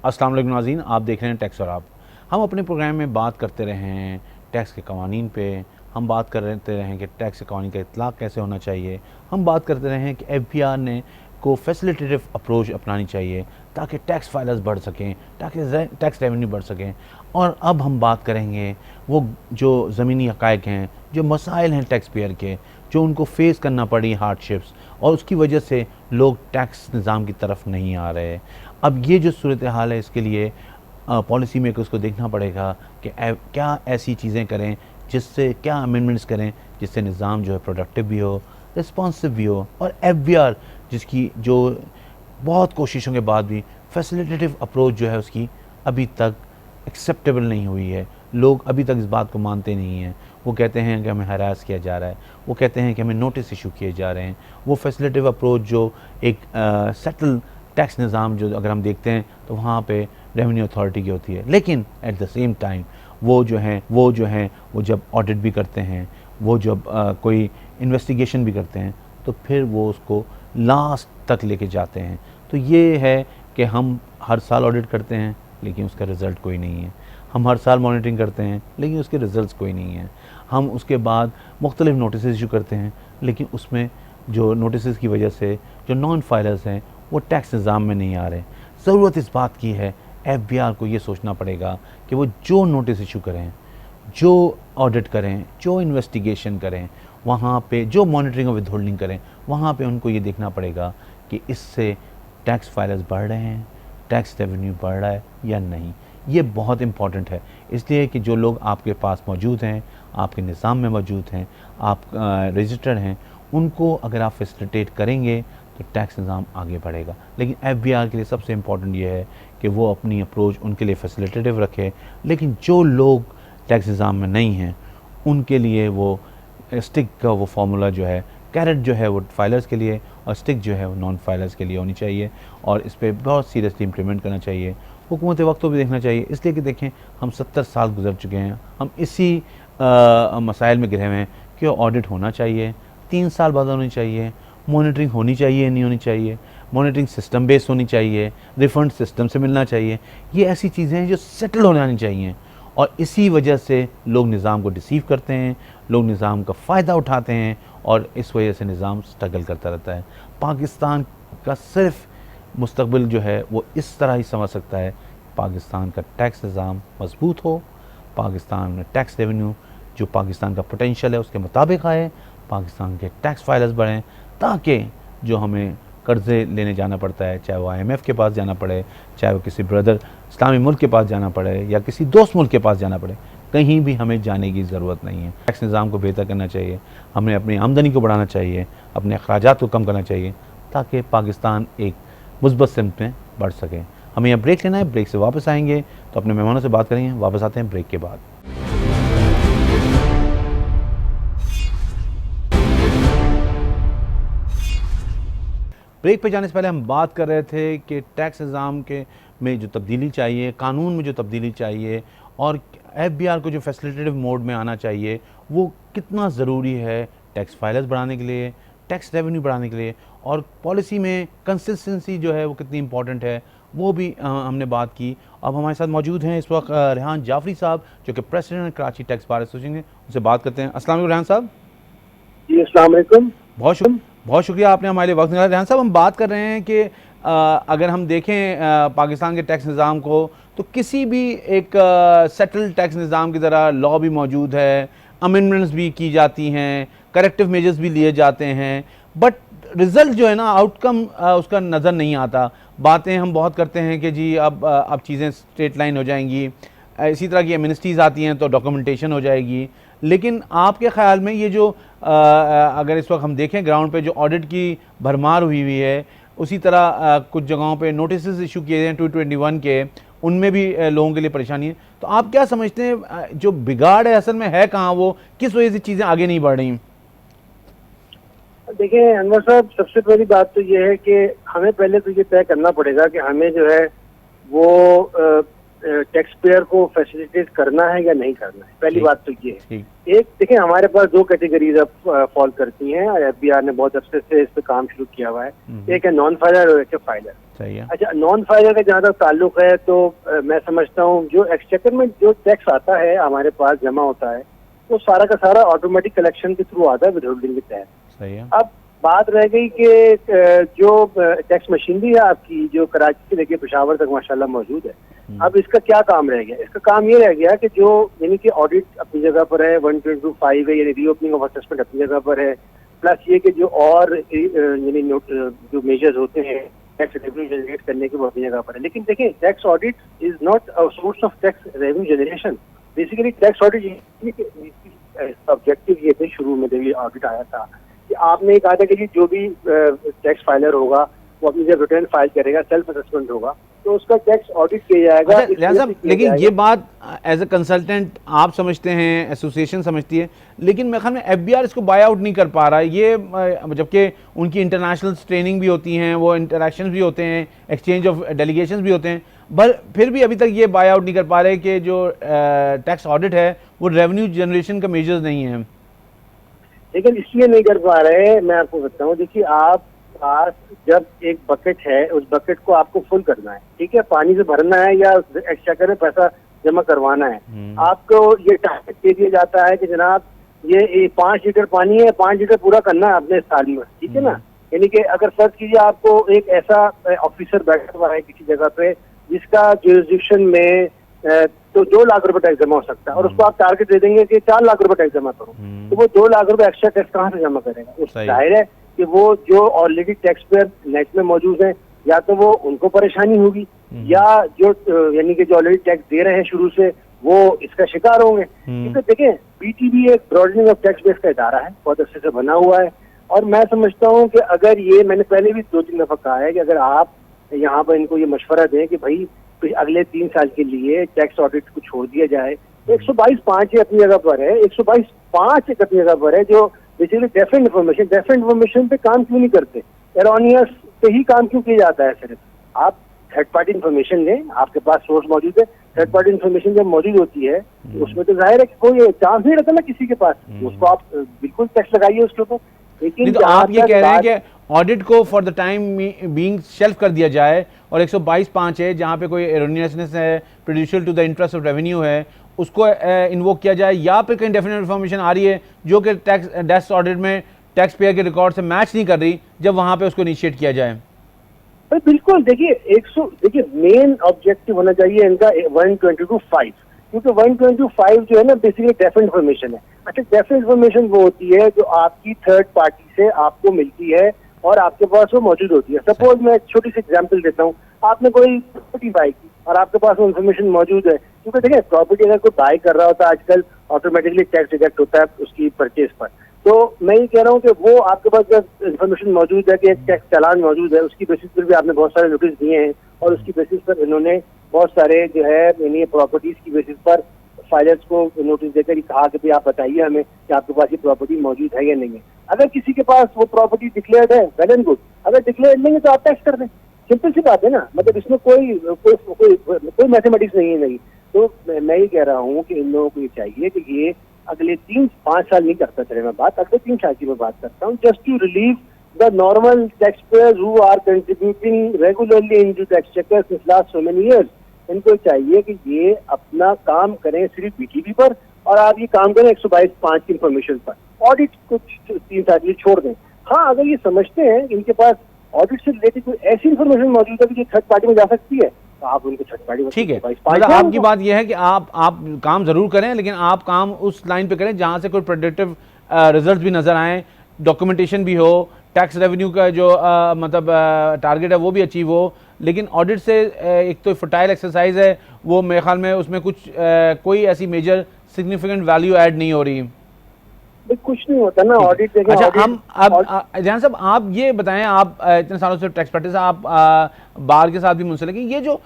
अस्सलाम वालेकुम नाज़रीन, आप देख रहे हैं टैक्स और आप। हम अपने प्रोग्राम में बात करते रहे हैं टैक्स के कवानीन पे। हम बात करते रहे हैं कि टैक्स के कवानीन का इत्लाक़ कैसे होना चाहिए। हम बात करते रहे हैं कि एफबीआर ने को फैसिलिटेटिव अप्रोच अपनानी चाहिए ताकि टैक्स फाइलर्स बढ़ सकें, ताकि टैक्स रेवेन्यू बढ़ सकें। और अब हम बात करेंगे वो जो ज़मीनी हक़ाइक़ हैं, जो मसाइल हैं टैक्स पेयर के, जो उनको फेस करना पड़ी हार्डशिप्स, और उसकी वजह से लोग टैक्स निज़ाम की तरफ नहीं आ रहे। अब ये जो सूरत हाल है, इसके लिए पॉलिसी मेकर्स को देखना पड़ेगा कि क्या ऐसी चीज़ें करें, जिससे क्या अमेंडमेंट्स करें जिससे निज़ाम जो है प्रोडक्टिव भी हो, रिस्पॉन्सिव भी हो। और एफबीआर जिसकी जो बहुत कोशिशों के बाद भी फैसिलिटेटिव अप्रोच जो है उसकी अभी तक एक्सेप्टेबल नहीं हुई है। लोग अभी तक इस बात को मानते नहीं हैं। वो कहते हैं कि हमें हरास किया जा रहा है, वो कहते हैं कि हमें नोटिस इशू किए जा रहे हैं। वो फैसिलिटेटिव अप्रोच जो एक सेटल टैक्स निज़ाम जो अगर हम देखते हैं तो वहाँ पे रेवेन्यू अथॉरिटी की होती है, लेकिन एट द सेम टाइम वो जब ऑडिट भी करते हैं, वो जब कोई इन्वेस्टिगेशन भी करते हैं, तो फिर वो उसको लास्ट तक लेके जाते हैं। तो ये है कि हम हर साल ऑडिट करते हैं लेकिन उसका रिज़ल्ट कोई नहीं है। हम हर साल मॉनिटरिंग करते हैं लेकिन उसके रिज़ल्ट कोई नहीं है। हम उसके बाद मुख्तलिफ नोटिस इशू करते हैं लेकिन उसमें जो नोटिस की वजह से जो नॉन फाइलर्स हैं वो टैक्स निज़ाम में नहीं आ रहे। ज़रूरत इस बात की है, एफबीआर को ये सोचना पड़ेगा कि वो जो नोटिस इशू करें, जो ऑडिट करें, जो इन्वेस्टिगेशन करें, वहाँ पे जो मॉनिटरिंग और विथहोल्डिंग करें, वहाँ पे उनको ये देखना पड़ेगा कि इससे टैक्स फाइलर्स बढ़ रहे हैं, टैक्स रेवेन्यू बढ़ रहा है या नहीं। ये बहुत इंपॉर्टेंट है, इसलिए कि जो लोग आपके पास मौजूद हैं, आपके निज़ाम में मौजूद हैं, आप रजिस्टर्ड हैं, उनको अगर आप फैसिलिटेट करेंगे तो टैक्स निज़ाम आगे बढ़ेगा। लेकिन एफबीआर के लिए सबसे इम्पॉर्टेंट ये है कि वो अपनी अप्रोच उनके लिए फैसिलिटेटिव रखे, लेकिन जो लोग टैक्स निज़ाम में नहीं हैं उनके लिए वो स्टिक का वो फार्मूला जो है, कैरेट जो है वो फाइलर्स के लिए और स्टिक जो है वो नॉन फाइलर्स के लिए होनी चाहिए। और इस पर बहुत सीरियसली इम्प्लीमेंट करना चाहिए। हुकूमत वक्त को भी देखना चाहिए, इसलिए कि देखें हम 70 साल गुजर चुके हैं, हम इसी मसाइल में घिरे हुए हैं कि ऑडिट होना चाहिए, 3 साल बाद होनी चाहिए, मॉनिटरिंग होनी चाहिए नहीं होनी चाहिए, मॉनिटरिंग सिस्टम बेस्ड होनी चाहिए, रिफंड सिस्टम से मिलना चाहिए। ये ऐसी चीज़ें हैं जो सेटल हो जानी चाहिए। और इसी वजह से लोग निज़ाम को डिसीव करते हैं, लोग निज़ाम का फ़ायदा उठाते हैं और इस वजह से निज़ाम स्ट्रगल करता रहता है। पाकिस्तान का सिर्फ मुस्तकबिल जो है वो इस तरह ही समझ सकता है, पाकिस्तान का टैक्स निज़ाम मजबूत हो, पाकिस्तान में टैक्स रेवेन्यू जो पाकिस्तान का पोटेंशियल है उसके मुताबिक आए, पाकिस्तान के टैक्स फाइलर्स बढ़ें, ताकि जो हमें कर्ज़े लेने जाना पड़ता है, चाहे वो IMF के पास जाना पड़े, चाहे वो किसी ब्रदर इस्लामी मुल्क के पास जाना पड़े या किसी दोस्त मुल्क के पास जाना पड़े, कहीं भी हमें जाने की ज़रूरत नहीं है। टैक्स निज़ाम को बेहतर करना चाहिए, हमें अपनी आमदनी को बढ़ाना चाहिए, अपने अखराजात को कम करना चाहिए, ताकि पाकिस्तान एक मुस्बत सिमत में बढ़ सके। हमें यहाँ ब्रेक लेना है, ब्रेक से वापस आएंगे तो अपने मेहमानों से बात करेंगे। वापस आते हैं ब्रेक के बाद। ब्रेक पे जाने से पहले हम बात कर रहे थे कि टैक्स निज़ाम के में जो तब्दीली चाहिए, कानून में जो तब्दीली चाहिए और एफबीआर को जो फैसिलिटेटिव मोड में आना चाहिए, वो कितना ज़रूरी है टैक्स फाइलर्स बढ़ाने के लिए, टैक्स रेवेन्यू बढ़ाने के लिए, और पॉलिसी में कंसिस्टेंसी जो है वो कितनी इंपॉर्टेंट है, वो भी हमने बात की। अब हमारे साथ मौजूद हैं इस वक्त रेहान जाफरी साहब, जो कि president Karachi tax bar association है, उनसे बात करते हैं। अस्सलाम वालेकुम रेहान साहब। जी अस्सलाम वालेकुम। बहुत शुक्रिया आपने हमारे लिए वक्त निकाला। रेहान साहब, हम बात कर रहे हैं कि अगर हम देखें पाकिस्तान के टैक्स निज़ाम को, तो किसी भी एक सेटल टैक्स निज़ाम की तरह लॉ भी मौजूद है, अमेंडमेंट्स भी की जाती हैं, करेक्टिव मेजर्स भी लिए जाते हैं, बट रिज़ल्ट जो है ना, आउटकम उसका नज़र नहीं आता। बातें हम बहुत करते हैं कि जी अब चीज़ें स्ट्रेट लाइन हो जाएंगी, इसी तरह की एमनेस्टीज़ आती हैं तो डॉक्यूमेंटेशन हो जाएगी, लेकिन आपके ख़्याल में ये जो अगर इस वक्त हम देखें ग्राउंड पे जो ऑडिट की भरमार हुई है, उसी तरह कुछ जगहों पे नोटिस इशू किए हैं 221 के, उनमें भी लोगों के लिए परेशानी है। तो आप क्या समझते हैं जो बिगाड़ है असल में है कहाँ, वो किस वजह से चीज़ें आगे नहीं बढ़ रही? देखिए अनवर साहब, सबसे पहली बात तो ये है कि हमें पहले तो ये तय करना पड़ेगा कि हमें जो है वो टैक्स पेयर को फैसिलिटेट करना है या नहीं करना है, पहली ठीक। बात तो ये है। ठीक। एक देखिए, हमारे पास दो कैटेगरीज अब फॉल करती हैं और एफबीआर ने बहुत अच्छे से इस पे काम शुरू किया हुआ है। एक है नॉन फाइलर और एक है फाइलर। सही है। अच्छा, नॉन फाइलर का जहाँ तक ताल्लुक है तो मैं समझता हूँ जो एक्सचेकर में जो टैक्स आता है हमारे पास जमा होता है वो सारा का सारा ऑटोमेटिक कलेक्शन के थ्रू आता है विद होल्डिंग के तहत। सही है। अब बात रह गई कि जो टैक्स मशीनरी है आपकी जो कराची से लेके पेशावर तक माशाल्लाह मौजूद है, अब इसका क्या काम रह गया? इसका काम ये रह गया कि जो यानी कि ऑडिट अपनी जगह पर है, 125 है, यानी रीओपनिंग ऑफ असेसमेंट अपनी जगह पर है, प्लस ये कि जो और यानी जो मेजर्स होते हैं टैक्स रेवेन्यू जनरेट करने के वो अपनी जगह पर है। लेकिन देखिए, tax audit is not a source of tax revenue generation. Basically tax audit objective ये थे शुरू में जब ये ऑडिट आया था कि आपने कहा था कि जी जो भी टैक्स फाइलर होगा वो अपनी जब रिटर्न फाइल करेगा, सेल्फ असेसमेंट होगा, तो उसका टैक्स ऑडिट किया जाएगा। अच्छा रियाज साहब, लेकिन ये बात एज ए कंसल्टेंट आप समझते हैं, एसोसिएशन समझती है, लेकिन मेरे ख्याल में एफबीआर इसको बाय आउट नहीं कर पा रहा है ये, जबकि उनकी इंटरनेशनल ट्रेनिंग भी होती हैं, वो इंटरेक्शंस भी होते हैं, एक्सचेंज ऑफ डेलीगेशंस भी होते हैं, पर फिर भी अभी तक ये बाय आउट नहीं कर पा रहे कि जो टैक्स ऑडिट है वो रेवेन्यू जनरेशन का मेजर्स नहीं है। लेकिन इसलिए नहीं कर पा रहे, मैं आपको बताऊं। देखिए, आप पास जब एक बकेट है, उस बकेट को आपको फुल करना है, ठीक है, पानी से भरना है या एक्स्ट्रा में पैसा जमा करवाना है, आपको ये टारगेट दे दिया जाता है कि जनाब ये 5 लीटर पानी है, 5 लीटर पूरा करना है अपने साल में, ठीक है ना। यानी कि अगर फर्ज कीजिए आपको एक ऐसा ऑफिसर बैठा हुआ है किसी जगह पे जिसका जुरिसडिक्शन में तो 2 लाख रुपए टैक्स जमा हो सकता है और उसको आप टारगेट दे देंगे कि 4 लाख रुपए टैक्स जमा करो, तो वो 2 लाख रुपए एक्स्ट्रा टैक्स कहाँ से जमा करेगा? उस जाहिर है कि वो जो ऑलरेडी टैक्स पेयर नेट में मौजूद है, या तो वो उनको परेशानी होगी या जो यानी कि जो ऑलरेडी टैक्स दे रहे हैं शुरू से वो इसका शिकार होंगे। क्योंकि देखें, बीटीबी एक ब्रॉडनिंग ऑफ टैक्स बेस का इदारा है, बहुत अच्छे से बना हुआ है, और मैं समझता हूँ कि अगर ये, मैंने पहले भी 2-3 दफा कहा है कि अगर आप यहाँ पर इनको ये मशवरा दें कि भाई अगले 3 साल के लिए टैक्स ऑडिट को छोड़ दिया जाए, 122(5) अपनी जगह पर है, 122(5) अपनी जगह पर है, जो बेसिकली डेफिनेट इन्फॉर्मेशन पे काम क्यों नहीं करते, एरोनियस पे ही काम क्यों किया जाता है? सिर्फ आप थर्ड पार्टी इन्फॉर्मेशन लें, आपके पास सोर्स मौजूद है, थर्ड पार्टी इन्फॉर्मेशन जब मौजूद होती है तो उसमें तो जाहिर है कि कोई चांस नहीं रहता ना किसी के पास, उसको आप बिल्कुल टैक्स लगाइए उसके ऊपर। लेकिन तो आप ये कह रहे हैं कि ऑडिट को for the time being shelf कर दिया जाए और 122(5) है जहाँ पे कोई एरोनियसनेस है, prejudicial to the interest of revenue है, उसको इन्वोक किया जाए, या फिर कहीं डेफिनेट इन्फॉर्मेशन आ रही है जो कि टैक्स ऑडिट में टैक्स पेयर के रिकॉर्ड से मैच नहीं कर रही, जब वहाँ पे उसको इनिशिएट किया जाए। बिल्कुल, देखिए मेन ऑब्जेक्टिव होना चाहिए इनका 122(5), क्योंकि 122(5) जो है ना बेसिकली डेफिनेट इन्फॉर्मेशन है। अच्छा, डेफिनेट इन्फॉर्मेशन वो होती है जो आपकी थर्ड पार्टी से आपको मिलती है और आपके पास वो मौजूद होती है। सपोज मैं एक छोटी सी एग्जांपल देता हूँ, आपने कोई प्रॉपर्टी बाय की और आपके पास वो इन्फॉर्मेशन मौजूद है, क्योंकि देखिए प्रॉपर्टी अगर कोई बाय कर रहा होता है आजकल ऑटोमेटिकली टैक्स डिडक्ट होता है उसकी परचेज पर। तो मैं ये कह रहा हूँ कि वो आपके पास जब इन्फॉर्मेशन मौजूद है कि एक टैक्स चालान मौजूद है, उसकी बेसिस पर भी आपने बहुत सारे नोटिस दिए हैं और उसकी बेसिस पर इन्होंने बहुत सारे जो है यानी प्रॉपर्टीज की बेसिस पर फाइलर्स को नोटिस देकर कहा कि भाई आप बताइए हमें कि आपके पास ये प्रॉपर्टी मौजूद है या नहीं है। अगर किसी के पास वो प्रॉपर्टी डिक्लेयर्ड है, वेल एंड गुड, अगर डिक्लेयर्ड नहीं है तो आप टैक्स कर दें, सिंपल सी बात है ना, मतलब इसमें कोई मैथमेटिक्स नहीं है। नहीं तो मैं ये कह रहा हूँ कि इन लोगों को ये चाहिए कि ये अगले 3-5 साल नहीं करता चले, मैं बात अगले 3 साल की मैं बात करता हूँ, just to relieve the normal tax payers who are contributing regularly into tax checkers since last so many years. इनको चाहिए कि ये अपना काम करें सिर्फ बीटीबी पर, और आप ये काम करें 122(5) की इंफॉर्मेशन पर, ऑडिट कुछ 3 साल के लिए छोड़ दें। हाँ, अगर ये समझते हैं कि इनके पास ऑडिट से रिलेटेड कोई ऐसी इंफॉर्मेशन मौजूद है कि ये थर्ड पार्टी में जा सकती है, तो आप उनको थर्ड पार्टी में, ठीक है, मतलब आपकी बात यह है कि आप काम जरूर करें, लेकिन आप काम उस लाइन पे करें जहां से कोई प्रोडक्टिव रिजल्ट भी नजर आए, डॉक्यूमेंटेशन भी हो, टैक्स रेवेन्यू का जो मतलब टारगेट है वो भी अचीव हो। लेकिन ऑडिट से एक तो फर्टाइल एक्सरसाइज है, वो मेरे ख्याल में उसमें कोई ऐसी मेजर सिग्निफिकेंट वैल्यू ऐड नहीं हो रही, कुछ नहीं होता ना ऑडिट। अच्छा, हम अब जहां साहब आप ये बताएं, आप इतने सालों से टैक्स प्रैक्टिस, आप बार के साथ भी मुंसलिक हैं, ये जो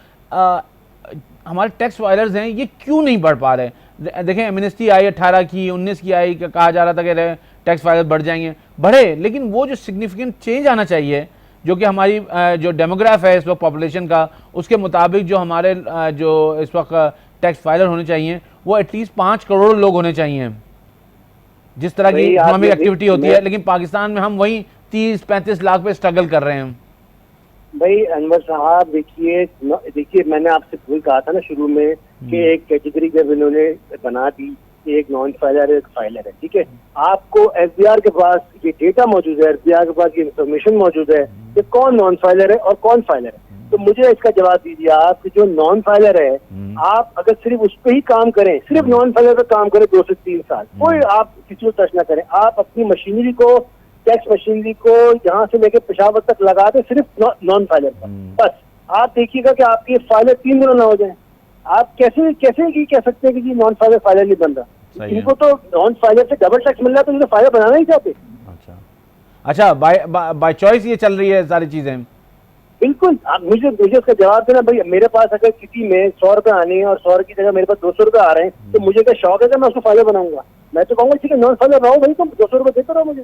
हमारे टैक्स फाइलर्स हैं ये क्यों नहीं बढ़ पा रहे? देखें, एमनेस्टी आई 18 की, 19 की आई, कहा जा रहा था कि टैक्स फाइलर बढ़ जाएंगे, बढ़े, लेकिन वो जो सिग्निफिकेंट चेंज आना चाहिए, जो कि हमारी जो डेमोग्राफ है इस वक्त पॉपुलेशन का, उसके मुताबिक जो हमारे जो इस वक्त टैक्स फाइलर होने चाहिए वो एटलीस्ट 5 करोड़ लोग होने चाहिए, जिस तरह की इकोनॉमिक एक्टिविटी होती है। लेकिन पाकिस्तान में हम वही 30-35 लाख पे स्ट्रगल कर रहे हैं। भाई अनवर साहब देखिए मैंने आपसे भूल कहा था ना शुरू में कि एक कैटेगरी जब इन्होंने बना दी कि एक नॉन फाइलर है एक फाइलर है, ठीक है। आपको एफबीआर के पास ये डेटा मौजूद है, एफबीआर के पास ये इंफॉर्मेशन मौजूद है कि कौन नॉन फाइलर है और कौन फाइलर है। तो मुझे इसका जवाब दीजिए आप कि जो नॉन फाइलर है, आप अगर सिर्फ उस पर ही काम करें, सिर्फ नॉन फाइलर पर काम करें 2 से 3 साल, कोई आप किसी को टच ना करें, आप अपनी मशीनरी को, टैक्स मशीनरी को यहाँ से लेकर पेशावर तक लगा दें सिर्फ नॉन फाइलर पर, बस आप देखिएगा कि आपके फाइलर 3 गुना ना हो जाए। आप कैसे कह सकते हैं कि नॉन फाइलर फाइलर नहीं बन रहा? इनको तो नॉन फाइलर से डबल टैक्स मिल रहा है, तो इनको फाइलर बनाना ही चाहते। अच्छा, बाय चॉइस ये चल रही है सारी चीजें। बिल्कुल, आप मुझे उसका जवाब देना। भाई मेरे पास अगर किसी में 100 रुपए आने हैं और 100 की जगह मेरे पास 200 रुपए आ रहे हैं, तो मुझे क्या शौक है कि मैं उसको फाइलर बनाऊंगा? मैं तो कहूँगा ठीक है नॉन फाइलर रहो भाई, तुम 200 रुपए देते रहो मुझे।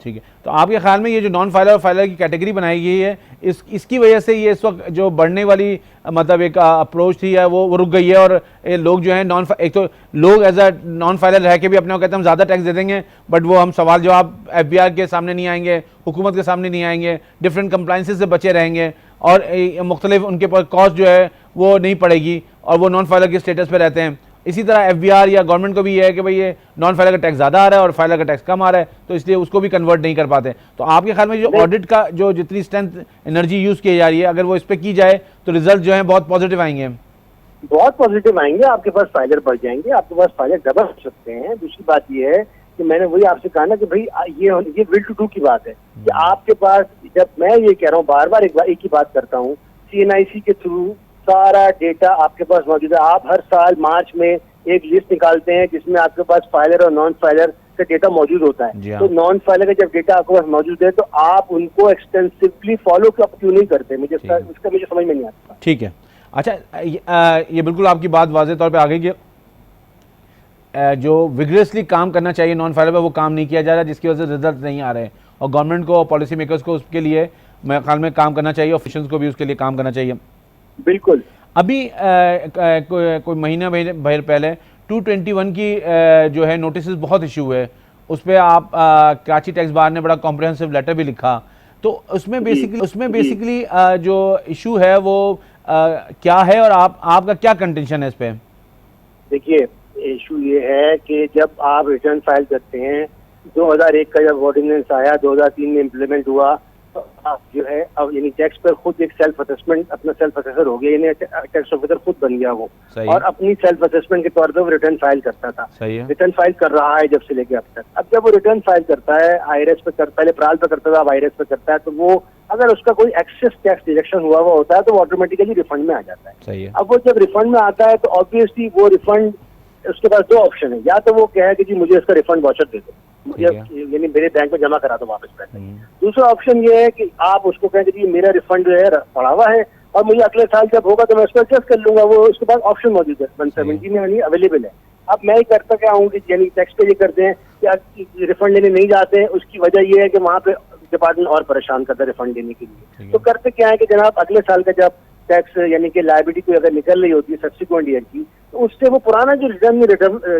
ठीक है, तो आपके ख्याल में ये जो नॉन फाइलर और फाइलर की कैटेगरी बनाई गई है, इसकी वजह से ये इस वक्त जो बढ़ने वाली मतलब एक अप्रोच थी है वो रुक गई है, और ये लोग जो हैं एक तो लोग एज अ नॉन फाइलर रह के भी अपने को कहते हैं हम ज़्यादा टैक्स दे देंगे, बट वो हम सवाल जवाब एफबीआर के सामने नहीं आएंगे, हुकूमत के सामने नहीं आएंगे, डिफरेंट कंप्लाइंसेस से बचे रहेंगे, और मुख्तलिफ उनके पर कॉस्ट जो है वो नहीं पड़ेगी, और वो नॉन फाइलर के स्टेटस पे रहते हैं। इसी तरह एफबीआर या गवर्नमेंट को भी ये है कि भाई ये नॉन फाइलर का टैक्स ज़्यादा आ रहा है और फाइलर का टैक्स कम आ रहा है, तो इसलिए उसको भी कन्वर्ट नहीं कर पाते। तो आपके ख्याल में जो ऑडिट का जो जितनी स्ट्रेंथ एनर्जी यूज़ की जा रही है, अगर वो इस पर की जाए तो रिजल्ट जो है बहुत पॉजिटिव आएंगे? बहुत पॉजिटिव आएंगे, आपके पास फाइलर बढ़ जाएंगे, आपके पास फाइलर डबल हो सकते हैं। दूसरी बात ये है कि मैंने वही आपसे कहा ना कि भाई ये विल टू डू की बात है कि आपके पास, जब मैं ये कह रहा हूँ बार बार एक ही बात करता हूँ, CNIC के थ्रू सारा डेटा आपके पास मौजूद है। आप हर साल मार्च में एक लिस्ट निकालते हैं जिसमें आपके पास फाइलर और नॉन फाइलर का डेटा मौजूद होता है। तो नॉन फाइलर का जब डेटा आपके पास मौजूद है तो आप उनको एक्सटेंसिवली फॉलो क्यों नहीं करते? मुझे उसका मुझे समझ में नहीं आता। ठीक है, अच्छा, ये बिल्कुल आपकी बात वाज़ेह तौर पे आ गई कि जो विग्रेसली काम करना चाहिए नॉन फाइलर पे वो काम नहीं किया जा रहा, जिसकी वजह से रिजल्ट नहीं आ रहे हैं, और गवर्नमेंट को, पॉलिसी मेकर्स को उसके लिए मेरे ख्याल में काम करना चाहिए, ऑफिशियल्स को भी उसके लिए काम करना चाहिए। बिल्कुल। अभी कोई महीना भर पहले 221 की जो है नोटिस बहुत इशू हुए, उस पर आप कराची टैक्स बार ने बड़ा कॉम्प्रिहेंसिव लेटर भी लिखा, तो उसमें बेसिकली जो इशू है वो क्या है, और आपका क्या कंटेंशन है इस पे? देखिए, इशू ये है कि जब आप रिटर्न फाइल करते हैं, 2001 का जब ऑर्डिनेंस आया, 2003 में इम्प्लीमेंट हुआ, तो आप जो है अब यानी टैक्स पर खुद एक सेल्फ असेसमेंट, अपना सेल्फ असेसर हो गया, यानी टैक्स ऑफिसर खुद बन गया वो, और अपनी सेल्फ असेसमेंट के तौर पर वो रिटर्न फाइल करता था। रिटर्न फाइल कर रहा है जब से लेके अब तक। अब जब वो रिटर्न फाइल करता है IRS पे पहले प्राल पे करता था, अब IRS पे करता है, तो वो अगर उसका कोई एक्सेस टैक्स डिडक्शन हुआ होता है तो वो ऑटोमेटिकली रिफंड में आ जाता है। अब वो जब रिफंड में आता है तो ऑब्वियसली वो रिफंड, उसके पास 2 ऑप्शन है, या तो वो कहे कि जी मुझे इसका रिफंड वाउचर दे दो, यानी मेरे बैंक में जमा करा दो वापस पैसे। दूसरा ऑप्शन ये है कि आप उसको कहें कि जी मेरा रिफंड जो है पड़ा हुआ है और मुझे अगले साल जब होगा तो मैं उसको एडजस्ट कर लूंगा, वो उसके बाद ऑप्शन मौजूद है 170 में यानी अवेलेबल है। अब मैं ही करता क्या हूँ कि यानी टैक्स पे ये करते हैं कि रिफंड लेने नहीं जाते हैं, उसकी वजह ये है कि वहाँ पे डिपार्टमेंट और परेशान करता है रिफंड देने के लिए। तो करते क्या है कि जनाब अगले साल का जब टैक्स यानी कि लायबिलिटी कोई अगर निकल रही होती है सब्सिक्वेंट ईयर की, तो उससे वो पुराना जो रिटर्न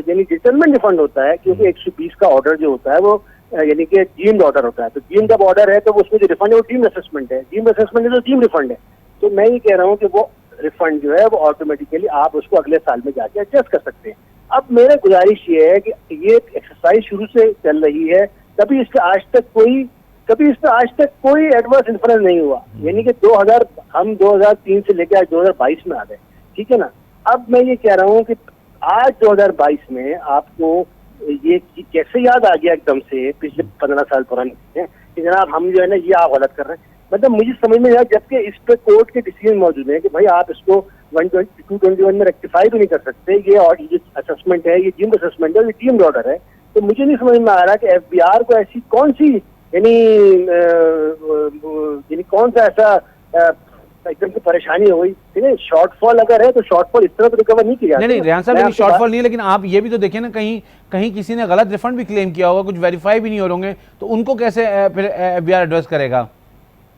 यानी डिटर्मिनेंट रिफंड होता है, क्योंकि 120 का ऑर्डर जो होता है वो यानी कि डीम्ड ऑर्डर होता है, तो डीम्ड जब ऑर्डर है तो उसमें जो रिफंड है वो डीम्ड असेसमेंट है, डीम्ड असेसमेंट है तो डीम्ड रिफंड है। तो मैं ये कह रहा हूँ कि वो रिफंड जो है वो ऑटोमेटिकली आप उसको अगले साल में जाके एडजस्ट कर सकते हैं। अब मेरा गुजारिश ये है कि ये एक्सरसाइज शुरू से चल रही है, कभी इस पर आज तक कोई एडवर्स इन्फ्लुएंस नहीं हुआ, यानी कि 2003 से लेकर आज 2022 में आ गए, ठीक है ना। अब मैं ये कह रहा हूँ कि आज 2022 में आपको ये कैसे याद आ गया एकदम से पिछले 15 साल पुरानी कि जनाब हम जो है ना ये आप गलत कर रहे हैं। मतलब मुझे समझ में आया, जबकि इस पे कोर्ट के डिसीजन मौजूद है कि भाई आप इसको 221 में रेक्टिफाई भी नहीं कर सकते, ये असेसमेंट है, ये डीम्ड असेसमेंट है, ये डीम्ड ऑर्डर है। तो मुझे नहीं समझ में आ रहा कि एफबीआर को ऐसी कौन सी यानी कौन सा ऐसा एकदम से परेशानी हो गई, ठीक है। शॉर्टफॉल अगर है तो शॉर्टफॉल इस तरह तो रिकवर नहीं किया। नहीं रेहान साहब, लेकिन शॉर्टफॉल नहीं है, लेकिन आप ये भी तो देखिए ना, कहीं किसी ने गलत रिफंड भी क्लेम किया होगा, कुछ वेरीफाई भी नहीं हो रहे, तो उनको कैसे फिर एफबीआर एड्रेस करेगा?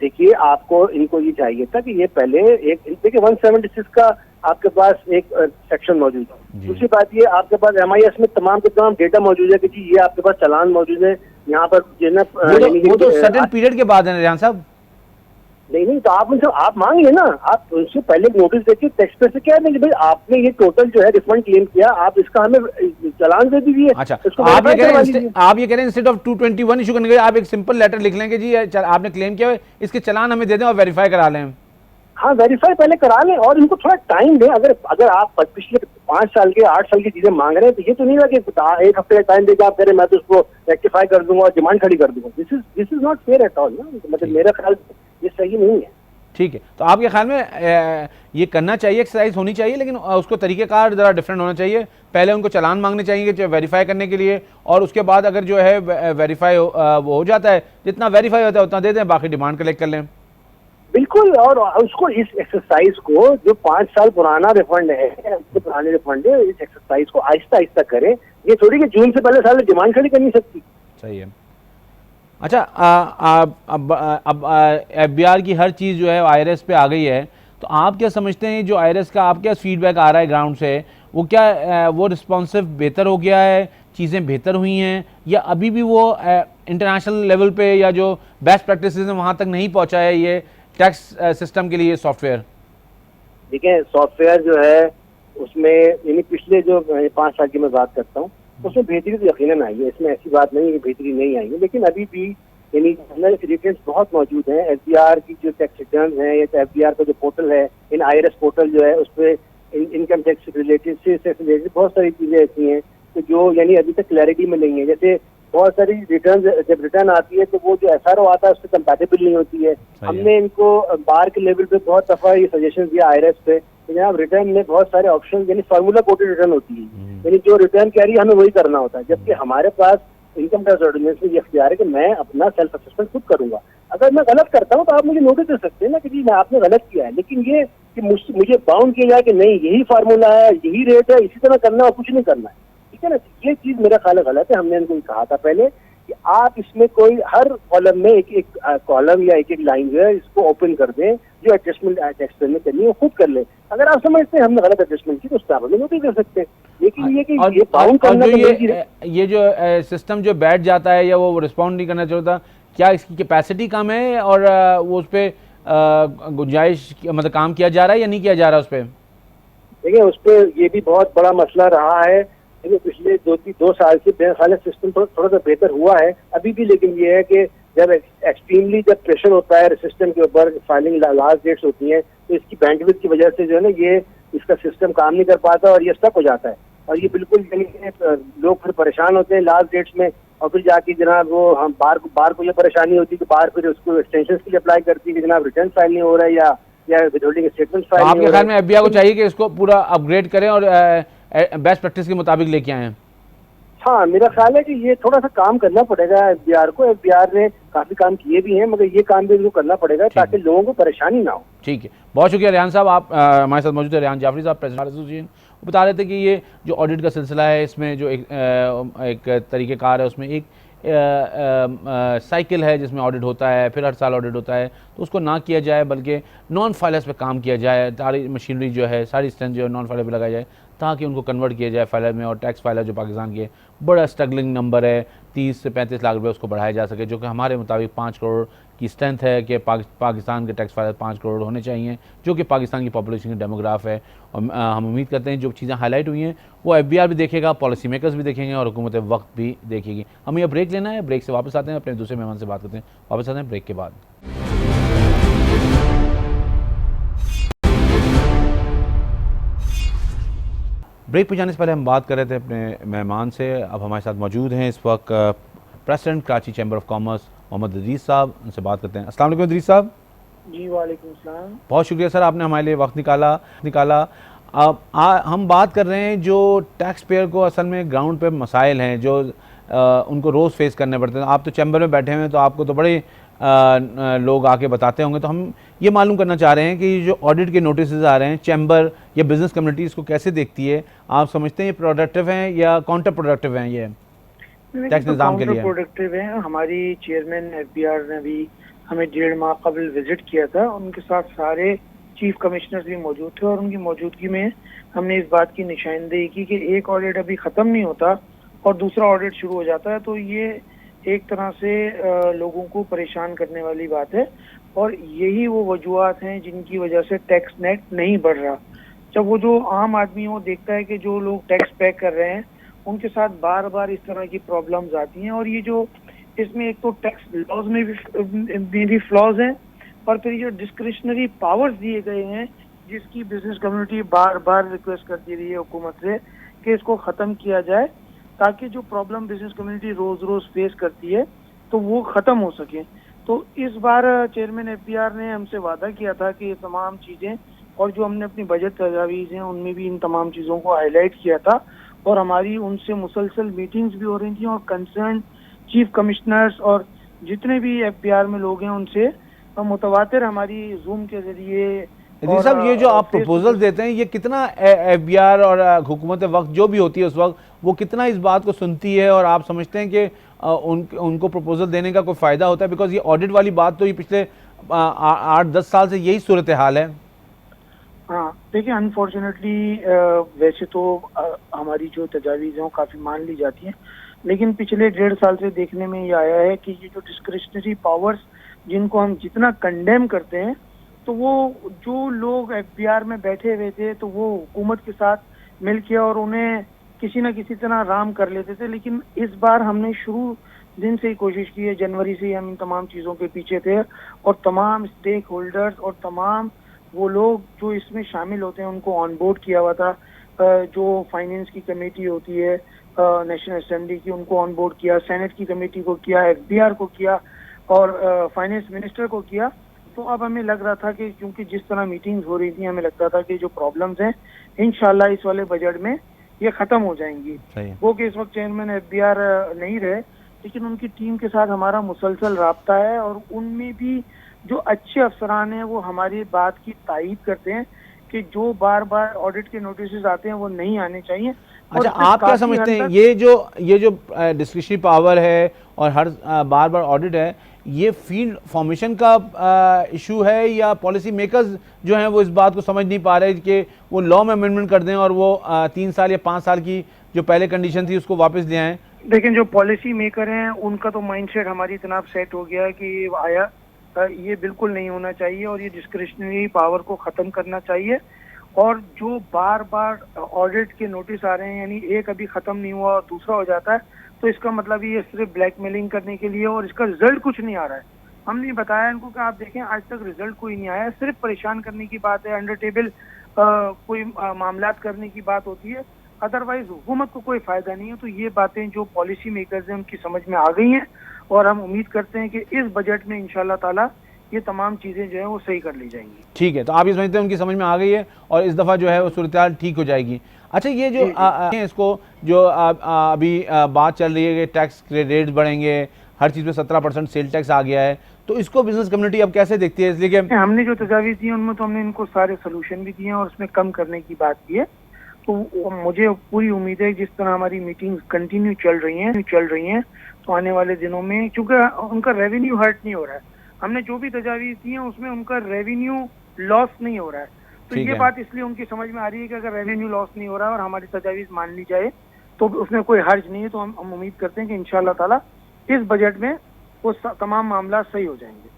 देखिए आपको इनको ये चाहिए था कि ये पहले एक देखिए 176 का आपके पास एक सेक्शन मौजूद है। दूसरी बात ये आपके पास MIS में तमाम के तमाम डेटा मौजूद है कि जी ये आपके पास चालान मौजूद है यहाँ पर जो ना वो तो सर्टेन पीरियड के बाद है रेहान साहब। नहीं तो आप उनसे आप मांगिए ना, आप उनसे पहले नोटिस देखिए, टेक्स्ट पे से क्या है कि भाई आपने ये टोटल जो है रिफंड क्लेम किया, आप इसका हमें चालान दे दीजिए। अच्छा, आप ये कह रहे हैं इंस्टेड ऑफ 221 इशू करने के लिए आप एक सिंपल लेटर लिख लेंगे जी आपने क्लेम किया है, इसके चालान हमें दे दें और वेरीफाई करा लें। हाँ वेरीफाई पहले करा लें और इनको थोड़ा टाइम दें। अगर आप पिछले 5 साल के 8 साल की चीजें मांग रहे हैं तो ये तो नहीं है कि 1 हफ्ते का टाइम देगा आप कह रहे मैं तो उसको रेक्टिफाई कर दूंगा और डिमांड खड़ी कर दूंगा। This is not fair at all. मतलब मेरा ख्याल ये सही नहीं है। ठीक है, तो आपके ख्याल में ये करना चाहिए, एक्सरसाइज होनी चाहिए, लेकिन उसको तरीक़ेकार ज़रा डिफरेंट होना चाहिए। पहले उनको चालान मांगने चाहिए वेरीफाई करने के लिए, और उसके बाद अगर जो है वेरीफाई वो हो जाता है, जितना वेरीफाई होता है उतना दे दें, बाकी डिमांड कलेक्ट कर लें। बिल्कुल, और उसको इस एक्सरसाइज को जो 5 साल पुराना रिफंड है, पुराने रिफंड है, इस एक्सरसाइज को आहिस्ता आहिस्ता करें। ये थोड़ी कि जून से पहले साल डिमांड खड़ी कर नहीं सकती। सही है। अच्छा, अब FBR की हर चीज़ जो है IRS पे आ गई है, तो आप क्या समझते हैं जो IRS का आप क्या फीडबैक आ रहा है ग्राउंड से, वो क्या वो रिस्पॉन्सिव बेहतर हो गया है, चीज़ें बेहतर हुई हैं, या अभी भी वो इंटरनेशनल लेवल पे या जो बेस्ट प्रैक्टिस है वहाँ तक नहीं पहुँचा है ये टैक्स सिस्टम के लिए सॉफ्टवेयर? देखिए सॉफ्टवेयर जो है उसमें यानी पिछले जो 5 साल की मैं बात करता हूँ उसमें बेहतरी तो यकीनन आई है, इसमें ऐसी बात नहीं है कि बेहतरी नहीं आई है, लेकिन अभी भी यानी रिटर्न्स बहुत मौजूद हैं। FBR की जो टैक्स रिटर्न है या FBR का जो पोर्टल है, इन IRS पोर्टल जो है उस पर इनकम टैक्स रिलेटेड से बहुत सारी चीज़ें ऐसी हैं तो जो यानी अभी तक क्लैरिटी में नहीं है। जैसे बहुत सारी रिटर्न जब रिटर्न आती है तो वो जो SRO आता है उससे कंपैटिबल नहीं होती है। हमने इनको बार के लेवल पे बहुत दफ़ा ये सजेशन दिया IRS पे, जनाब रिटर्न में बहुत सारे ऑप्शन यानी फार्मूला कोटेड रिटर्न होती है, यानी जो रिटर्न कह रही है हमें वही करना होता है, जबकि हमारे पास इनकम टैक्स ऑर्डिनेंस में ये इख्तियार है कि मैं अपना सेल्फ असेसमेंट खुद करूंगा। अगर मैं गलत करता हूँ तो आप मुझे नोटिस दे सकते हैं ना कि जी मैं आपने गलत किया है, लेकिन ये कि मुझे बाउंड किया जाए कि नहीं यही फार्मूला है, यही रेट है, इसी तरह करना और कुछ नहीं करना है, ठीक है ना। ये चीज मेरा ख्याल गलत है। हमने इनको कहा था पहले कि आप इसमें कोई हर कॉलम में एक कॉलम या एक लाइन जो है इसको ओपन कर दें, जो एडजस्टमेंट टैक्स में करनी है वो खुद कर ले। अगर आप समझते हैं हमने गलत एडजस्टमेंट की तो उस पर आप हमें नोटिस कर सकते हैं, लेकिन ये कि ये बाउंड करना ये जो सिस्टम जो बैठ जाता है या वो रिस्पॉन्ड नहीं करना चाहता, क्या इसकी कैपेसिटी कम है और वो उस पर गुंजाइश मतलब काम किया जा रहा है या नहीं किया जा रहा उस पर? देखिए उस पर ये भी बहुत बड़ा मसला रहा है। देखिए पिछले 2 साल से मेरे सिस्टम थोड़ा सा बेहतर हुआ है अभी भी, लेकिन ये है कि जब एक्सट्रीमली जब प्रेशर होता है सिस्टम के ऊपर, फाइलिंग लास्ट डेट्स होती हैं, तो इसकी बैंडविड्थ की वजह से जो है ना ये इसका सिस्टम काम नहीं कर पाता और ये स्टक हो जाता है। और ये बिल्कुल लोग फिर परेशान होते हैं लास्ट डेट्स में, और फिर जाके जनाब वो हम बार को ये परेशानी होती है कि बार फिर उसको एक्सटेंशन के लिए अप्लाई करती है कि जनाब रिटर्न फाइल नहीं हो रहा है या विथहोल्डिंग स्टेटमेंट फाइल नहीं हो रहा है। आपके ख्याल में FBR को चाहिए कि इसको पूरा अपग्रेड करें और बेस्ट प्रैक्टिस के मुताबिक लेके आए? हाँ मेरा ख्याल है कि ये थोड़ा सा काम करना पड़ेगा FBR को। FBR ने काफी काम किए भी हैं, मगर ये काम भी इनको करना पड़ेगा ताकि लोगों को परेशानी ना हो। ठीक है, बहुत शुक्रिया रेहान साहब। आप हमारे साथ मौजूद है रेहान जाफरी साहब, प्रेसिडेंट एसोसिएशन। वो बता रहे थे कि ये जो ऑडिट का सिलसिला है इसमें जो एक तरीक़ेकार है, उसमें एक साइकिल है जिसमें ऑडिट होता है, फिर हर साल ऑडिट होता है, तो उसको ना किया जाए बल्कि नॉन फाइलर्स पे काम किया जाए। सारी मशीनरी जो है, सारी स्ट्रेंथ जो है नॉन फाइलर पे लगाई जाए ताकि उनको कन्वर्ट किया जाए फाइलर में। और टैक्स फाइलर जो पाकिस्तान के बड़ा स्ट्रगलिंग नंबर है, 30 से 35 लाख रुपए, उसको बढ़ाया जा सके, जो कि हमारे मुताबिक 5 करोड़ की स्ट्रेंथ है कि पाकिस्तान के टैक्स फाइलर 5 करोड़ होने चाहिए, जो कि पाकिस्तान की पॉपुलेशन की डेमोग्राफ है। और हम उम्मीद करते हैं जो चीज़ें हाईलाइट हुई हैं वो FBR भी देखेगा, पॉलिसी मेकर्स भी देखेंगे और हुकूमत वक्त भी देखेगी। हमें यह ब्रेक लेना है, ब्रेक से वापस आते हैं, अपने दूसरे मेहमान से बात करते हैं, वापस आते हैं ब्रेक के बाद। ब्रेक पे जाने से पहले हम बात कर रहे थे अपने मेहमान से। अब हमारे साथ मौजूद हैं इस वक्त president Karachi chamber of commerce Mohammad Idris साहब, उनसे बात करते हैं। अस्सलाम वालेकुम इदरीस साहब। जी वालेकुम सलाम। बहुत शुक्रिया सर, आपने हमारे लिए वक्त निकाला। अब हम बात कर रहे हैं जो टैक्स पेयर को असल में ग्राउंड पे मसाइल हैं जो उनको रोज़ फेस करने पड़ते हैं। आप तो चैम्बर में बैठे हुए हैं तो आपको तो बड़े लोग आके बताते होंगे, तो हम ये मालूम करना चाह रहे हैं कि जो ऑडिट के नोटिस आ रहे हैं, चैम्बर या बिजनेस कम्युनिटी इसको कैसे देखती है? आप समझते हैं ये प्रोडक्टिव हैं या काउंटर प्रोडक्टिव हैं? ये टैक्स निज़ाम के लिए प्रोडक्टिव है। हमारी चेयरमैन FBR ने भी हमें 1.5 माह कबल विजिट किया था। उनके साथ सारे चीफ कमिश्नर्स भी मौजूद थे और उनकी मौजूदगी में हमने इस बात की निशानदेही की कि एक ऑडिट अभी खत्म नहीं होता और दूसरा ऑडिट शुरू हो जाता है, तो ये एक तरह से लोगों को परेशान करने वाली बात है और यही वो वजूहात हैं जिनकी वजह से टैक्स नेट नहीं बढ़ रहा। जब वो जो आम आदमी वो देखता है कि जो लोग टैक्स पे कर रहे हैं उनके साथ बार बार इस तरह की प्रॉब्लम्स आती हैं और ये जो इसमें एक तो टैक्स लॉज में भी फ्लॉज हैं और फिर ये डिस्क्रिशनरी पावर्स दिए गए हैं जिसकी बिजनेस कम्युनिटी बार बार रिक्वेस्ट करती रही है हुकूमत से कि इसको ख़त्म किया जाए ताकि जो प्रॉब्लम बिजनेस कम्युनिटी रोज़ रोज़ फेस करती है तो वो ख़त्म हो सके। तो इस बार चेयरमैन एफबीआर ने हमसे वादा किया था कि ये तमाम चीज़ें और जो हमने अपनी बजट तजावीज़ हैं उनमें भी इन तमाम चीज़ों को हाईलाइट किया था और हमारी उनसे मुसलसल मीटिंग्स भी हो रही थी और कंसर्न चीफ कमिश्नर्स और जितने भी एफबीआर में लोग हैं उनसे मुतवातिर हमारी जूम के जरिए। जी साहब, ये जो आप प्रपोजल देते हैं ये कितना एफबीआर और हुकूमत वक्त जो भी होती है उस वक्त वो कितना इस बात को सुनती है और आप समझते हैं कि उनको प्रपोजल देने का कोई फ़ायदा होता है? बिकॉज ये ऑडिट वाली बात तो ये पिछले 8-10 साल से यही सूरत हाल है। हाँ देखिए, अनफॉर्चुनेटली वैसे तो हमारी जो तजावीज़ हैं वो काफ़ी मान ली जाती हैं, लेकिन पिछले 1.5 साल से देखने में ये आया है कि ये जो डिस्क्रिशनरी पावर्स जिनको हम जितना कंडेम करते हैं तो वो जो लोग एफबीआर में बैठे हुए थे तो वो हुकूमत के साथ मिलके और उन्हें किसी न किसी तरह राम कर लेते थे। लेकिन इस बार हमने शुरू दिन से ही कोशिश की है, जनवरी से ही हम इन तमाम चीज़ों के पीछे थे और तमाम स्टेक होल्डर्स और तमाम वो लोग जो इसमें शामिल होते हैं उनको ऑन बोर्ड किया हुआ था। जो फाइनेंस की कमेटी होती है नेशनल असेंबली की, उनको ऑन बोर्ड किया, सेनेट की कमेटी को किया, एफबीआर को किया और फाइनेंस मिनिस्टर को किया। तो अब हमें लग रहा था कि क्योंकि जिस तरह मीटिंग्स हो रही थी हमें लगता था कि जो प्रॉब्लम्स हैं इंशाल्लाह इस वाले बजट में ये खत्म हो जाएंगी। वो कि इस वक्त चेयरमैन एफबीआर नहीं रहे, लेकिन उनकी टीम के साथ हमारा मुसलसल राब्ता है और उनमें भी जो अच्छे अफसरान हैं वो हमारी बात की तायीद करते हैं कि जो बार बार ऑडिट के नोटिस आते हैं वो नहीं आने चाहिए। अच्छा, आप क्या समझते हैं ये जो डिस्क्रिशनरी पावर है और हर बार बार ऑडिट है, ये फील्ड फॉर्मेशन का इशू है या पॉलिसी मेकर्स जो हैं वो इस बात को समझ नहीं पा रहे कि वो लॉ में अमेंडमेंट कर दें और वो 3 साल या 5 साल की जो पहले कंडीशन थी उसको वापस ले आएं? लेकिन जो पॉलिसी मेकर हैं उनका तो माइंडसेट हमारी तरफ सेट हो गया है कि आया ये बिल्कुल नहीं होना चाहिए और ये डिस्क्रिशनरी पावर को ख़त्म करना चाहिए। और जो बार बार ऑडिट के नोटिस आ रहे हैं, यानी एक अभी ख़त्म नहीं हुआ और दूसरा हो जाता है, तो इसका मतलब ये सिर्फ ब्लैकमेलिंग करने के लिए और इसका रिजल्ट कुछ नहीं आ रहा है। हमने बताया इनको कि आप देखें आज तक रिजल्ट कोई नहीं आया, सिर्फ परेशान करने की बात है, अंडर टेबल कोई मामलात करने की बात होती है, अदरवाइज हुकूमत को कोई फ़ायदा नहीं है। तो ये बातें जो पॉलिसी मेकर्स हैं उनकी समझ में आ गई हैं और हम उम्मीद करते हैं कि इस बजट में इंशाल्लाह ताला ये तमाम चीज़ें जो है वो सही कर ली जाएंगी। ठीक है, तो आप ये समझते हैं उनकी समझ में आ गई है और इस दफ़ा जो है वो सूरत हाल ठीक हो जाएगी। अच्छा, ये जो इसको जो अभी बात चल रही है कि टैक्स रेट्स बढ़ेंगे, हर चीज़ पे 17% सेल टैक्स आ गया है, तो इसको बिजनेस कम्युनिटी अब कैसे देखती है? इसलिए कि हमने जो तजावीज़ दी उनमें तो हमने इनको सारे सोल्यूशन भी दिए हैं और उसमें कम करने की बात की है। तो मुझे पूरी उम्मीद है जिस तरह हमारी मीटिंग्स कंटिन्यू चल रही हैं तो आने वाले दिनों में, चूँकि उनका रेवेन्यू हर्ट नहीं हो रहा है, हमने जो भी तजावीज़ दी हैं उसमें उनका रेवेन्यू लॉस नहीं हो रहा है, तो ये बात इसलिए उनकी समझ में आ रही है कि अगर रेवेन्यू लॉस नहीं हो रहा है और हमारी तजावीज़ मान ली जाए तो उसमें कोई हर्ज नहीं है। तो हम उम्मीद करते हैं कि इंशाल्लाह ताला इस बजट में वो तमाम मामला सही हो जाएंगे।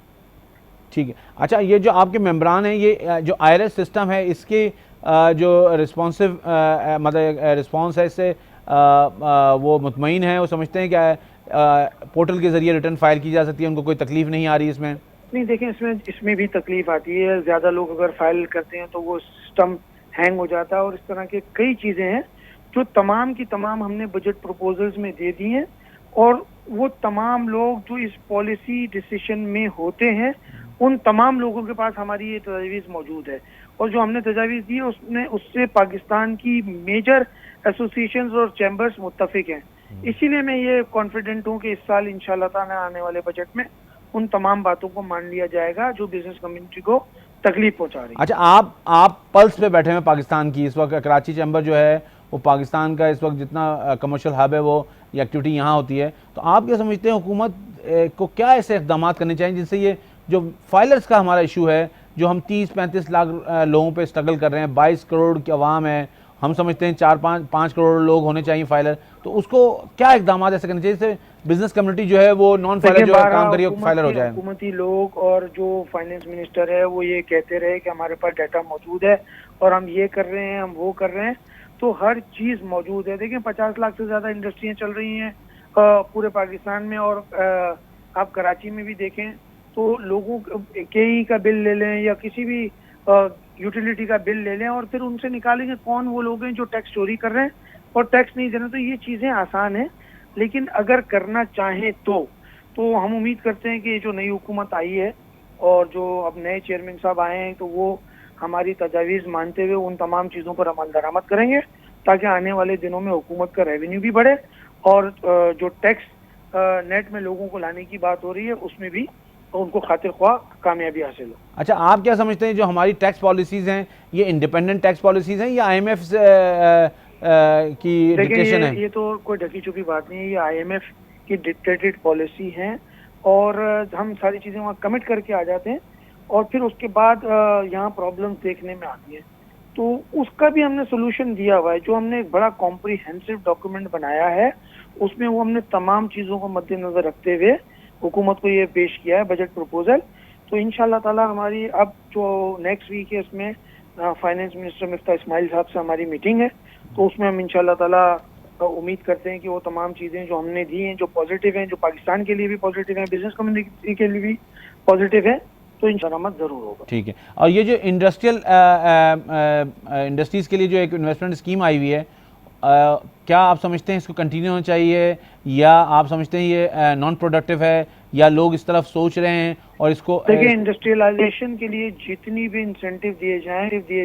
ठीक है। अच्छा, ये जो आपके मेंबरान हैं, ये जो आईआरएस सिस्टम है इसके जो रिस्पॉन्सिव मतलब रिस्पॉन्स है इससे वो मुतमईन है, वो समझते हैं क्या पोर्टल के ज़रिए रिटर्न फाइल की जा सकती है, उनको कोई तकलीफ नहीं आ रही इसमें? नहीं, देखें इसमें भी तकलीफ आती है, ज़्यादा लोग अगर फाइल करते हैं तो वो सिस्टम हैंग हो जाता है और इस तरह के कई चीज़ें हैं जो तमाम की तमाम हमने बजट प्रपोजल्स में दे दी हैं और वो तमाम लोग जो इस पॉलिसी डिसीजन में होते हैं उन तमाम लोगों के पास हमारी ये तजावीज़ मौजूद है और जो हमने तजावीज़ दी है उससे पाकिस्तान की मेजर एसोसिएशंस और चैम्बर्स मुत्तफिक हैं। इसीलिए मैं ये कॉन्फिडेंट हूँ कि इस साल इंशाल्लाह ताला आने वाले बजट में उन तमाम बातों को मान लिया जाएगा जो बिजनेस कम्युनिटी को तकलीफ पहुंचा रही है। अच्छा, आप पल्स पे बैठे हैं पाकिस्तान की, इस वक्त कराची चैम्बर जो है वो पाकिस्तान का इस वक्त जितना कमर्शियल हब है वो एक्टिविटी यहाँ होती है, तो आप क्या समझते हैं हुकूमत को क्या ऐसे इक़दाम करने चाहिए जिससे ये जो फाइलर्स का हमारा इशू है, जो हम 30-35 लाख लोगों पे स्ट्रगल कर रहे हैं, 22 करोड़ की आवाम है, हम समझते हैं 4-5 करोड़ लोग होने चाहिए फाइलर, तो उसको क्या इकदाम ऐसे करने चाहिए जिससे बिजनेस कम्युनिटी जो है वो नॉन फाइलर जो है काम करिए फाइलर हो जाए? हुकूमती लोग और जो फाइनेंस मिनिस्टर है वो ये कहते रहे कि हमारे पास डाटा मौजूद है और हम ये कर रहे हैं, हम वो कर रहे हैं, तो हर चीज मौजूद है। देखिए 50 लाख से ज्यादा इंडस्ट्रियां चल रही हैं पूरे पाकिस्तान में, और आप कराची में भी देखें तो लोगों केई का बिल ले लें या किसी भी यूटिलिटी का बिल ले लें और फिर उनसे निकालेंगे कौन वो लोग हैं जो टैक्स चोरी कर रहे हैं और टैक्स नहीं दे रहे। तो ये चीजें आसान है, लेकिन अगर करना चाहें तो हम उम्मीद करते हैं कि जो नई हुकूमत आई है और जो अब नए चेयरमैन साहब आए हैं तो वो हमारी तजावीज़ मानते हुए उन तमाम चीज़ों पर अमल दरामद करेंगे ताकि आने वाले दिनों में हुकूमत का रेवेन्यू भी बढ़े और जो टैक्स नेट में लोगों को लाने की बात हो रही है उसमें भी उनको खातिर ख्वाह कामयाबी हासिल हो। अच्छा, आप क्या समझते हैं जो हमारी टैक्स पॉलिसीज़ हैं ये इंडिपेंडेंट टैक्स पॉलिसीज़ हैं या IMF की डिक्टेशन है? ये तो कोई ढकी छुपी बात नहीं है, ये IMF की डिक्टेटेड पॉलिसी है और हम सारी चीज़ें वहाँ कमिट करके आ जाते हैं और फिर उसके बाद यहाँ प्रॉब्लम्स देखने में आती हैं, तो उसका भी हमने सोल्यूशन दिया हुआ है। जो हमने एक बड़ा कॉम्प्रिहेंसिव डॉक्यूमेंट बनाया है उसमें वो हमने तमाम चीज़ों को मद्देनजर रखते हुए हुकूमत को ये पेश किया है बजट प्रपोजल। तो इंशाल्लाह ताला हमारी अब जो नेक्स्ट वीक है इसमें फाइनेंस मिनिस्टर मिफ्ता इस्माइल साहब से हमारी मीटिंग है, तो उसमें हम इंशाल्लाह ताला उम्मीद करते हैं कि वो तमाम चीज़ें जो हमने दी हैं जो पॉजिटिव हैं, जो पाकिस्तान के लिए भी पॉजिटिव हैं, बिजनेस कम्युनिटी के लिए भी पॉजिटिव है, तो इंशाल्लाह जरूर होगा। ठीक है। और ये जो इंडस्ट्रीज़ के लिए जो एक इन्वेस्टमेंट स्कीम आई हुई है, क्या आप समझते हैं इसको कंटिन्यू होना चाहिए या आप समझते हैं ये नॉन प्रोडक्टिव है या लोग इस तरफ सोच रहे हैं और इसको? देखिए इंडस्ट्रियलाइजेशन के लिए जितनी भी इंसेंटिव दिए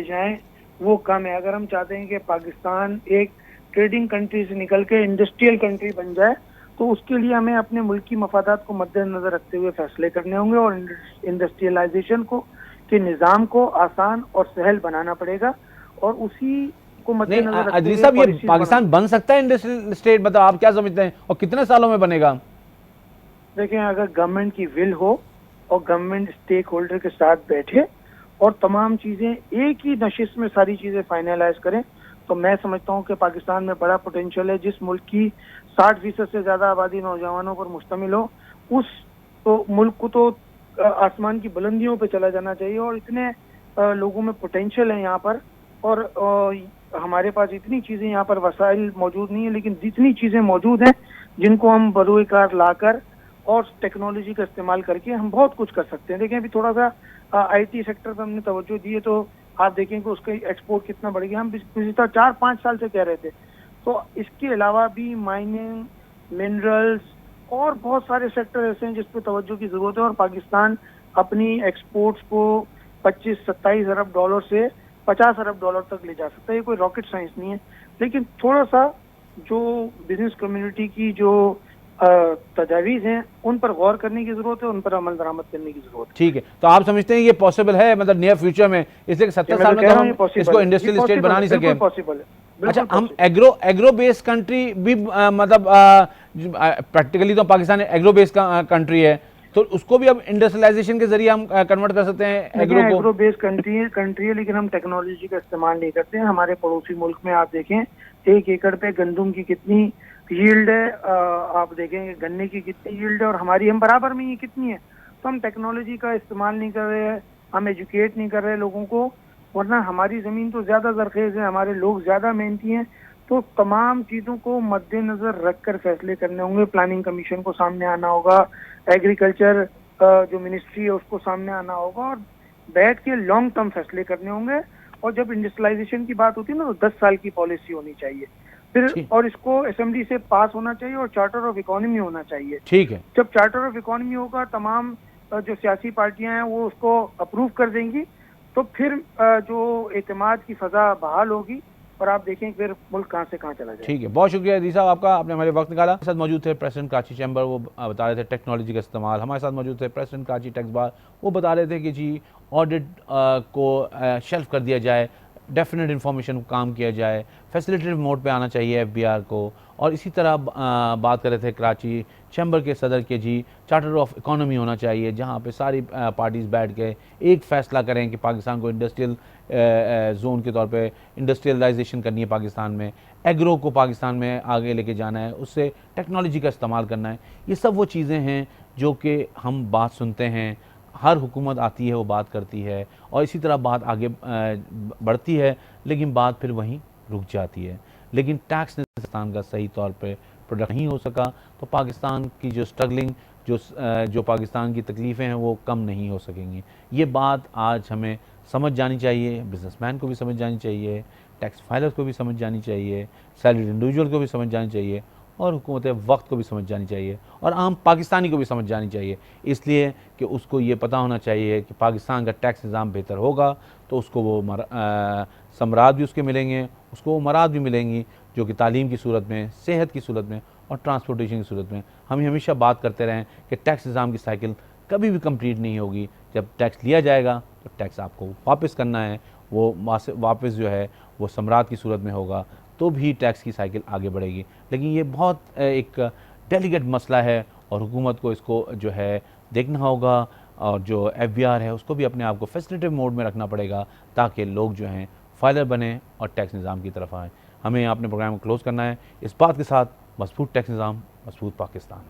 जाएं वो कम है। अगर हम चाहते हैं कि पाकिस्तान एक ट्रेडिंग कंट्री से निकल के इंडस्ट्रियल कंट्री बन जाए तो उसके लिए हमें अपने मुल्क की मफादात को मद्देनजर रखते हुए फैसले करने होंगे और इंडस्ट्रियलाइजेशन को के निज़ाम को आसान और सहल बनाना पड़ेगा और उसी को मद्देनजर रखते हुए साहब ये पाकिस्तान बन सकता है इंडस्ट्रियल स्टेट, मतलब आप क्या समझते हैं और कितने सालों में बनेगा? देखें अगर गवर्नमेंट की विल हो और गवर्नमेंट स्टेक होल्डर के साथ बैठे और तमाम चीजें एक ही नशिस्त में सारी चीजें फाइनलाइज करें तो मैं समझता हूं कि पाकिस्तान में बड़ा पोटेंशियल है। जिस मुल्क की 60% से ज्यादा आबादी नौजवानों पर मुश्तमिल हो उस तो मुल्क को तो आसमान की बुलंदियों पे चला जाना चाहिए और इतने लोगों में पोटेंशियल है यहाँ पर और हमारे पास इतनी चीजें यहाँ पर वसाइल मौजूद नहीं है, लेकिन जितनी चीजें मौजूद हैं जिनको हम बरूए कार लाकर और टेक्नोलॉजी का इस्तेमाल करके हम बहुत कुछ कर सकते हैं। देखें अभी थोड़ा सा IT सेक्टर पर हमने तवज्जो दी है तो आप देखें कि उसका एक्सपोर्ट कितना बढ़ गया। हम पिछले 4-5 साल से कह रहे थे। तो इसके अलावा भी माइनिंग, मिनरल्स और बहुत सारे सेक्टर ऐसे हैं जिस पर तवज्जो की जरूरत है और पाकिस्तान अपनी एक्सपोर्ट्स को 25-27 अरब डॉलर से 50 अरब डॉलर तक ले जा सकता है। ये कोई रॉकेट साइंस नहीं है, लेकिन थोड़ा सा जो बिजनेस कम्युनिटी की जो तजावीज़ हैं उन पर गौर करने की जरूरत है, उन पर अमल दरामद करने की जरूरत है। ठीक है, तो आप समझते हैं ये पॉसिबल है मतलब नियर फ्यूचर में, इसलिए 70 साल में तो हम इसको इंडस्ट्रियल स्टेट बना नहीं सके? पॉसिबल है। अच्छा, हम एग्रो बेस्ड कंट्री भी मतलब प्रैक्टिकली तो पाकिस्तान एग्रो बेस्ड कंट्री है तो उसको भी अब इंडस्ट्रियलाइजेशन के जरिए हम कन्वर्ट कर सकते हैं एग्रो बेस्ड कंट्री है, लेकिन हम टेक्नोलॉजी का इस्तेमाल नहीं करते हैं। हमारे पड़ोसी मुल्क में आप देखें 1 एकड़ पे गंदम की कितनी यील्ड है, आप देखेंगे गन्ने की कितनी यील्ड है और हमारी हम बराबर में ये कितनी है। तो हम टेक्नोलॉजी का इस्तेमाल नहीं कर रहे हैं, हम एजुकेट नहीं कर रहे लोगों को, वरना हमारी ज़मीन तो ज़्यादा जरखेज़ है, हमारे लोग ज़्यादा मेहनती हैं। तो तमाम चीज़ों को मद्देनज़र रख कर फैसले करने होंगे। प्लानिंग कमीशन को सामने आना होगा, एग्रीकल्चर जो मिनिस्ट्री है उसको सामने आना होगा और बैठ के लॉन्ग टर्म फैसले करने होंगे। और जब इंडस्ट्रियलाइजेशन की बात होती है ना तो 10 साल की पॉलिसी होनी चाहिए फिर, और इसको असेंबली से पास होना चाहिए और चार्टर ऑफ इकोनॉमी होना चाहिए। ठीक है, जब चार्टर ऑफ इकोनॉमी होगा तमाम जो सियासी पार्टियां हैं वो उसको अप्रूव कर देंगी तो फिर जो एतमाद की फजा बहाल होगी और आप देखें फिर मुल्क कहाँ से कहाँ चला जाए। ठीक है, बहुत शुक्रिया अजीज साहब आपका, आपने हमारे वक्त निकाला। हमारे साथ मौजूद थे प्रेसिडेंट कराची चैम्बर, वो बता रहे थे टेक्नोलॉजी का इस्तेमाल। हमारे साथ मौजूद थे प्रेसिडेंट कराची टैक्स बार, वो बता रहे थे कि जी ऑडिट को शेल्फ कर दिया जाए, डेफिनेट इन्फॉर्मेशन काम किया जाए, फैसिलिटेटिव मोड पे आना चाहिए एफबीआर को। और इसी तरह बात कर रहे थे कराची चैम्बर के सदर के जी, चार्टर ऑफ इकोनॉमी होना चाहिए जहाँ पे सारी पार्टीज़ बैठ के एक फ़ैसला करें कि पाकिस्तान को इंडस्ट्रियल जोन के तौर पे इंडस्ट्रियलाइजेशन करनी है, पाकिस्तान में एग्रो को पाकिस्तान में आगे लेके जाना है, उससे टेक्नोलॉजी का इस्तेमाल करना है। ये सब वो चीज़ें हैं जो कि हम बात सुनते हैं, हर हुकूमत आती है वो बात करती है और इसी तरह बात आगे बढ़ती है, लेकिन बात फिर वहीं रुक जाती है। लेकिन टैक्स पाकिस्तान का सही तौर पे प्रोडक्ट नहीं हो सका तो पाकिस्तान की जो स्ट्रगलिंग जो पाकिस्तान की तकलीफ़ें हैं वो कम नहीं हो सकेंगी। ये बात आज हमें समझ जानी चाहिए, बिजनेसमैन को भी समझ जानी चाहिए, टैक्स फाइलर को भी समझ जानी चाहिए, सैलरीड इंडिविजुअल को भी समझ जानी चाहिए और हुकूमत वक्त को भी समझ जानी चाहिए और आम पाकिस्तानी को भी समझ जानी चाहिए। इसलिए कि उसको ये पता होना चाहिए कि पाकिस्तान का टैक्स निज़ाम बेहतर होगा तो उसको वो समरात भी उसके मिलेंगे, उसको वो मराद भी मिलेंगी जो कि तालीम की सूरत में, सेहत की सूरत में और ट्रांसपोर्टेशन की सूरत में। हम हमेशा बात करते रहें कि टैक्स निज़ाम की साइकिल कभी भी कंप्लीट नहीं होगी। जब टैक्स लिया जाएगा तो टैक्स आपको वापस करना है, वो वापस जो है वो समरात की सूरत में होगा तो भी टैक्स की साइकिल आगे बढ़ेगी। लेकिन ये बहुत एक डेलिकेट मसला है और हुकूमत को इसको जो है देखना होगा और जो एफबीआर है उसको भी अपने आप को फैसिलिटेटिव मोड में रखना पड़ेगा ताकि लोग जो हैं फाइलर बने और टैक्स निज़ाम की तरफ आएँ। हमें अपने प्रोग्राम को क्लोज़ करना है इस बात के साथ, मजबूत टैक्स निज़ाम, मजबूत पाकिस्तान।